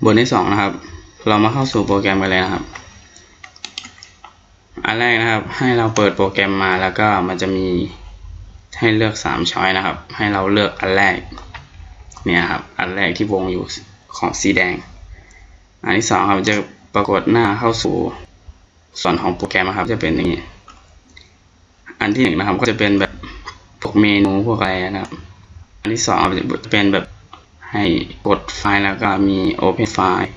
บทที่2นะครับเรามาเข้าสู่โปรแกรมกันเลยนะครับอันแรกนะครับให้เราเปิดโปรแกรมมาแล้วก็มันจะมีให้เลือก3ช้อยนะครับให้เราเลือกอันแรกเนี่ยครับอันแรกที่วงอยู่ของสีแดงอันที่2ครับจะปรากฏหน้าเข้าสู่ส่วนของโปรแกรมนะครับจะเป็นอย่างนี้อันที่1นะครับก็จะเป็นแบบพวกเมนูพวกอะไรนะครับอันที่2จะเป็นแบบให้กดไฟล์แล้วก็มี Open File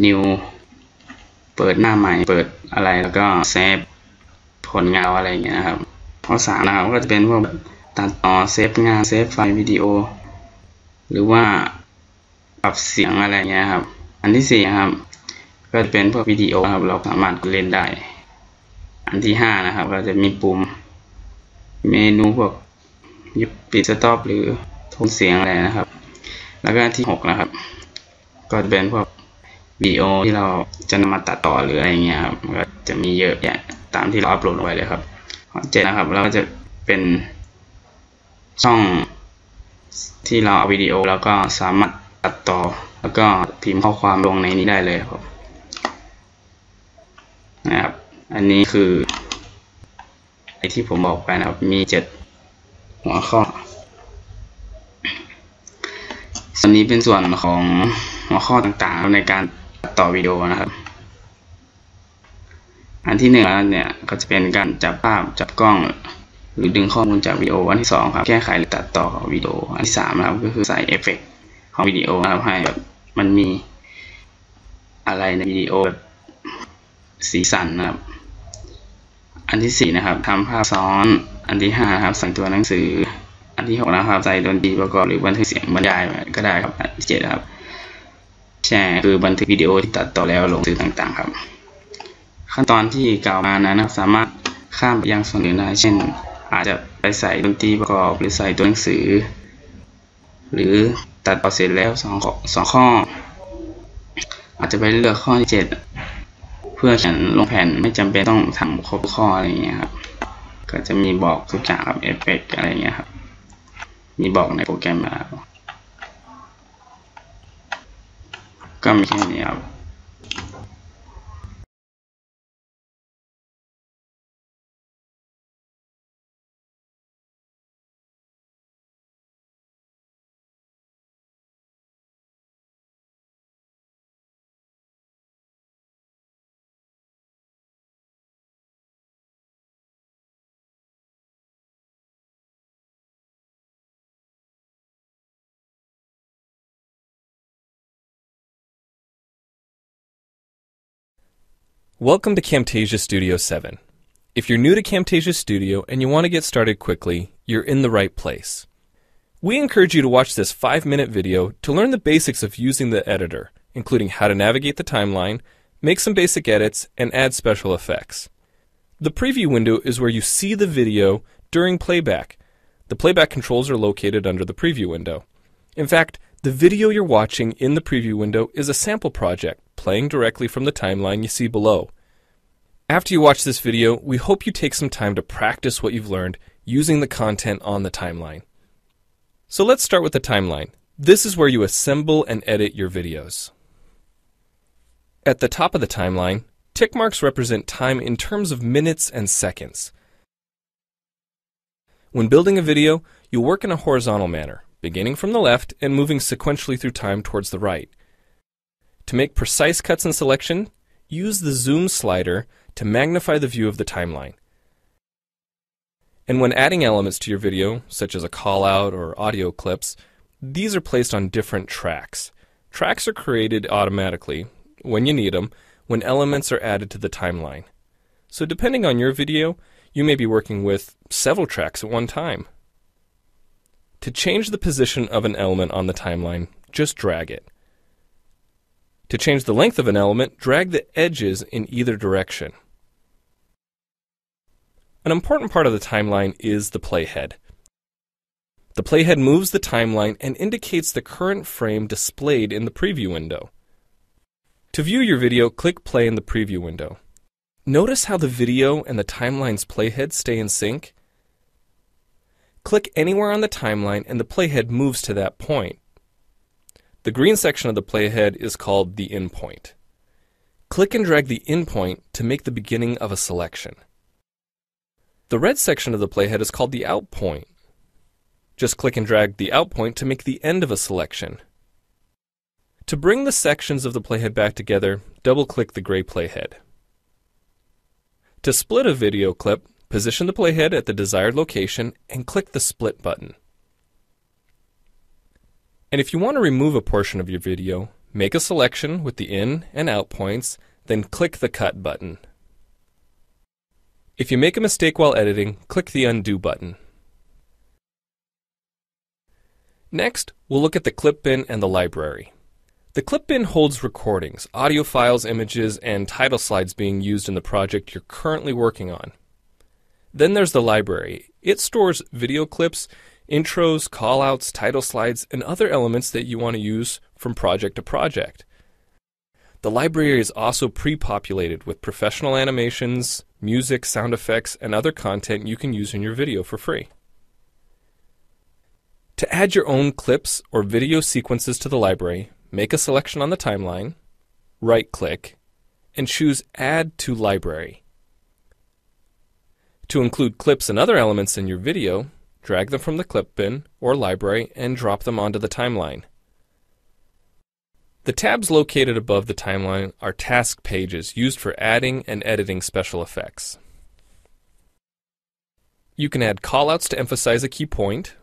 New เปิดหน้าใหม่เปิดอะไรแล้วก็เซฟผลงานอะไรอย่างเงี้ยนะครับข้อ3นะครับก็จะเป็นพวกแบบตัดต่อเซฟงานเซฟไฟล์วิดีโอหรือว่าปรับเสียงอะไรเงี้ยครับอันที่4ครับก็จะเป็นพวกวิดีโอครับเราสามารถเล่นได้อันที่5นะครับก็จะมีปุ่มเมนูพวกหยุดปิดสต็อปหรือโทนเสียงอะไรนะครับแล้วก็ที่6นะครับก็จะเป็นพวกวิดีโอที่เราจะนำมาตัดต่อหรืออะไรเงี้ยครับก็จะมีเยอะแยะตามที่เราอัปโหลดลงไปเลยครับข้อ7นะครับเราก็จะเป็นช่องที่เราเอาวิดีโอแล้วก็สามารถตัดต่อแล้วก็พิมพ์ข้อความลงในนี้ได้เลยครับนะครับอันนี้คือไอที่ผมบอกไปนะครับมี7หัวข้อส่วนนี้เป็นส่วนของหัวข้อต่างๆในการตัดต่อวิดีโอนะครับอันที่1เนี่ยก็จะเป็นการจับภาพจับกล้องหรือดึงข้อมูลจากวิดีโออันที่2ครับแก้ไขหรือตัดต่อวิดีโออันที่3นะครับก็คือใส่เอฟเฟกต์ของวิดีโอนะครับให้แบบมันมีอะไรในวิดีโอแบบสีสันนะครับอันที่4นะครับทำภาพซ้อนอันที่5นะครับใส่ตัวหนังสืออันที่6นะครับใส่ดนตรีประกอบหรือบันทึกเสียงบรรยายก็ได้ครับอันที่7นะครับแชร์คือบันทึกวิดีโอที่ตัดต่อแล้วลงสื่อต่างๆครับขั้นตอนที่กล่าวมานั้นนะครับสามารถข้ามไปยังส่วนอื่นได้เช่นอาจจะไปใส่ดนตรีประกอบหรือใส่ตัวหนังสือหรือตัดต่อเสร็จแล้ว2ข้ออาจจะไปเลือกข้อที่7เพื่อเขียนลงแผ่นไม่จำเป็นต้องทำครบข้ออะไรอย่างเงี้ยครับก็จะมีบอกทุกอย่างครับเอฟเฟกต์อะไรอย่างเงี้ยครับมีบอกในโปรแกรมมาก็มีแค่นี้ครับ Welcome to Camtasia Studio 7. If you're new to Camtasia Studio and you want to get started quickly, you're in the right place. We encourage you to watch this 5-minute video to learn the basics of using the editor, including how to navigate the timeline, make some basic edits, and add special effects. The preview window is where you see the video during playback. The playback controls are located under the preview window. In fact, the video you're watching in the preview window is a sample project playing directly from the timeline you see below. After you watch this video, we hope you take some time to practice what you've learned using the content on the timeline. So let's start with the timeline. This is where you assemble and edit your videos. At the top of the timeline, tick marks represent time in terms of minutes and seconds. When building a video, you'll work in a horizontal manner, beginning from the left and moving sequentially through time towards the right. To make precise cuts and selection, use the zoom slider to magnify the view of the timeline. And when adding elements to your video, such as a call-out or audio clips, these are placed on different tracks. Tracks are created automatically, when you need them, when elements are added to the timeline. So depending on your video, you may be working with several tracks at one time. To change the position of an element on the timeline, just drag it. To change the length of an element, drag the edges in either direction. An important part of the timeline is the playhead. The playhead moves the timeline and indicates the current frame displayed in the preview window. To view your video, click play in the preview window. Notice how the video and the timeline's playhead stay in sync? Click anywhere on the timeline and the playhead moves to that point. The green section of the playhead is called the in point. Click and drag the in point to make the beginning of a selection. The red section of the playhead is called the out point. Just click and drag the out point to make the end of a selection. To bring the sections of the playhead back together, double-click the gray playhead. To split a video clip, position the playhead at the desired location and click the Split button. And if you want to remove a portion of your video, make a selection with the in and out points, then click the Cut button. If you make a mistake while editing, click the Undo button. Next, we'll look at the clip bin and the library. The clip bin holds recordings, audio files, images, and title slides being used in the project you're currently working on. Then there's the library. It stores video clips, intros, callouts, title slides, and other elements that you want to use from project to project. The library is also pre-populated with professional animations, music, sound effects, and other content you can use in your video for free. To add your own clips or video sequences to the library, make a selection on the timeline, right-click, and choose Add to Library. To include clips and other elements in your video, drag them from the clip bin or library and drop them onto the timeline. The tabs located above the timeline are task pages used for adding and editing special effects. You can add callouts to emphasize a key point.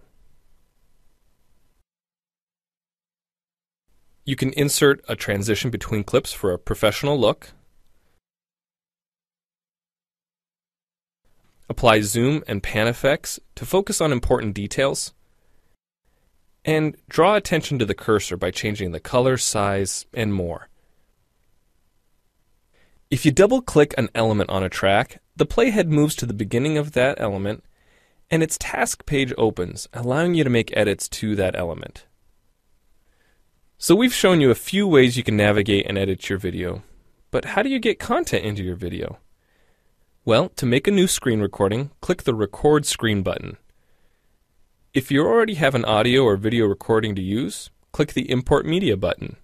You can insert a transition between clips for a professional look. Apply zoom and pan effects to focus on important details. And draw attention to the cursor by changing the color, size, and more. If you double-click an element on a track, the playhead moves to the beginning of that element, and its task page opens, allowing you to make edits to that element. So we've shown you a few ways you can navigate and edit your video. But how do you get content into your video? Well, to make a new screen recording, click the Record Screen button. If you already have an audio or video recording to use, click the Import Media button.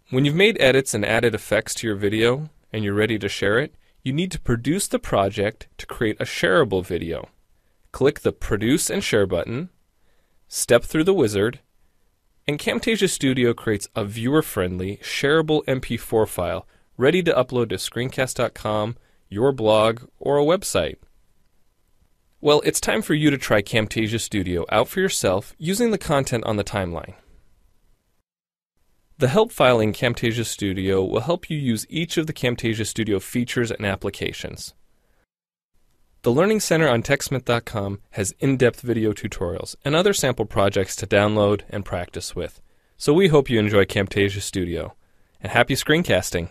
When you've made edits and added effects to your video and you're ready to share it, you need to produce the project to create a shareable video. Click the Produce and Share button, step through the wizard, and Camtasia Studio creates a viewer-friendly, shareable MP4 file ready to upload to screencast.com, your blog, or a website. Well, it's time for you to try Camtasia Studio out for yourself using the content on the timeline. The help file in Camtasia Studio will help you use each of the Camtasia Studio features and applications. The Learning Center on TechSmith.com has in-depth video tutorials and other sample projects to download and practice with. So we hope you enjoy Camtasia Studio. And happy screencasting!